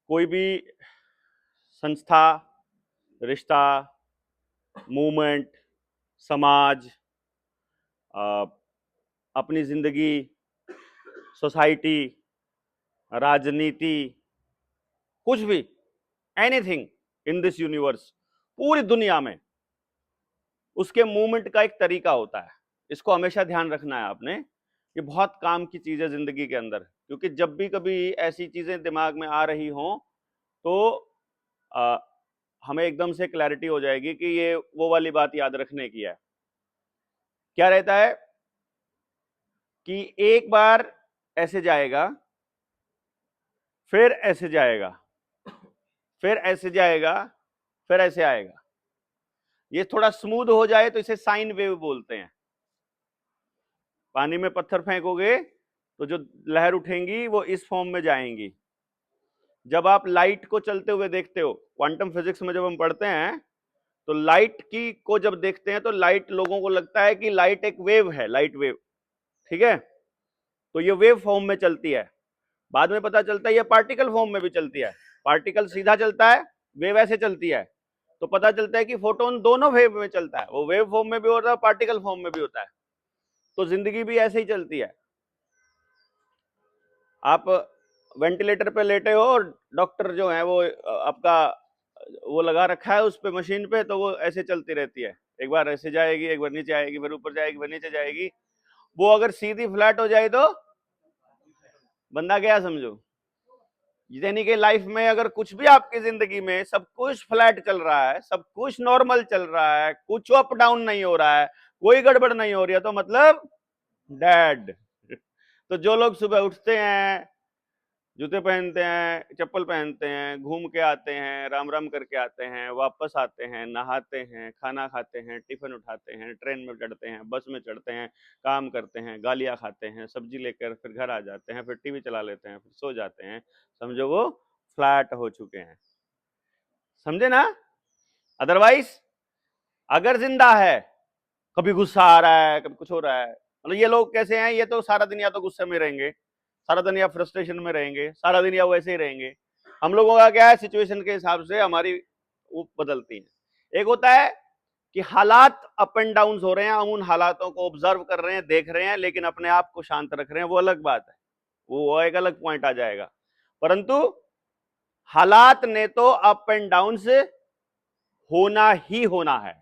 कोई भी संस्था, रिश्ता, मूवमेंट, समाज, अपनी जिंदगी, सोसाइटी, राजनीति, कुछ भी, एनीथिंग इन दिस यूनिवर्स, पूरी दुनिया में उसके मूवमेंट का एक तरीका होता है। इसको हमेशा ध्यान रखना है आपने, ये बहुत काम की चीज है जिंदगी के अंदर, क्योंकि जब भी कभी ऐसी चीजें दिमाग में आ रही हों तो हमें एकदम से क्लैरिटी हो जाएगी कि ये वो वाली बात याद रखने की है। क्या रहता है कि एक बार ऐसे जाएगा, फिर ऐसे जाएगा, फिर ऐसे जाएगा, फिर ऐसे आएगा। ये थोड़ा स्मूथ हो जाए तो इसे साइन वेव बोलते हैं। पानी में पत्थर फेंकोगे तो जो लहर उठेंगी वो इस फॉर्म में जाएंगी। जब आप लाइट को चलते हुए देखते हो, क्वांटम फिजिक्स में जब हम पढ़ते हैं तो लाइट की को जब देखते हैं तो लाइट, लोगों को लगता है कि लाइट एक वेव है, लाइट वेव, ठीक है, तो ये वेव फॉर्म में चलती है। बाद में पता चलता है ये पार्टिकल फॉर्म में भी चलती है। पार्टिकल सीधा चलता है, वेव ऐसे चलती है, तो पता चलता है कि फोटोन दोनों वेव में चलता है, वो वेव फॉर्म में भी होता है, पार्टिकल फॉर्म में भी होता है। तो जिंदगी भी ऐसे ही चलती है। आप वेंटिलेटर पे लेटे हो और डॉक्टर जो है वो आपका वो लगा रखा है उस पे मशीन पे, तो वो ऐसे चलती रहती है, एक बार ऐसे जाएगी, एक बार नीचे आएगी, फिर ऊपर जाएगी, फिर नीचे जाएगी। वो अगर सीधी फ्लैट हो जाए तो बंदा गया समझो। यानी कि लाइफ में अगर कुछ भी आपकी जिंदगी में सब कुछ फ्लैट चल रहा है, सब कुछ नॉर्मल चल रहा है, कुछ अप डाउन नहीं हो रहा है, कोई गड़बड़ नहीं हो रही है, तो मतलब डेड। तो जो लोग सुबह उठते हैं, जूते पहनते हैं, चप्पल पहनते हैं, घूम के आते हैं, राम राम करके आते हैं, वापस आते हैं, नहाते हैं, खाना खाते हैं, टिफिन उठाते हैं, ट्रेन में चढ़ते हैं, बस में चढ़ते हैं, काम करते हैं, गालियां खाते हैं, सब्जी लेकर फिर घर आ जाते हैं, फिर टीवी चला लेते हैं, फिर सो जाते हैं, समझो वो फ्लैट हो चुके हैं। समझे ना? अदरवाइज अगर जिंदा है, कभी गुस्सा आ रहा है, कभी कुछ हो रहा है, मतलब ये लोग कैसे हैं, ये तो सारा दिन या तो गुस्से में रहेंगे, सारा दिन या फ्रस्ट्रेशन में रहेंगे, सारा दिन या वैसे ही रहेंगे। हम लोगों का क्या है, सिचुएशन के हिसाब से हमारी वो बदलती है। एक होता है कि हालात अप एंड डाउन हो रहे हैं, हम उन हालातों को ऑब्जर्व कर रहे हैं, देख रहे हैं, लेकिन अपने आप को शांत रख रहे हैं, वो अलग बात है, वो एक अलग पॉइंट आ जाएगा। परंतु हालात ने तो अप एंड डाउन से होना ही होना है,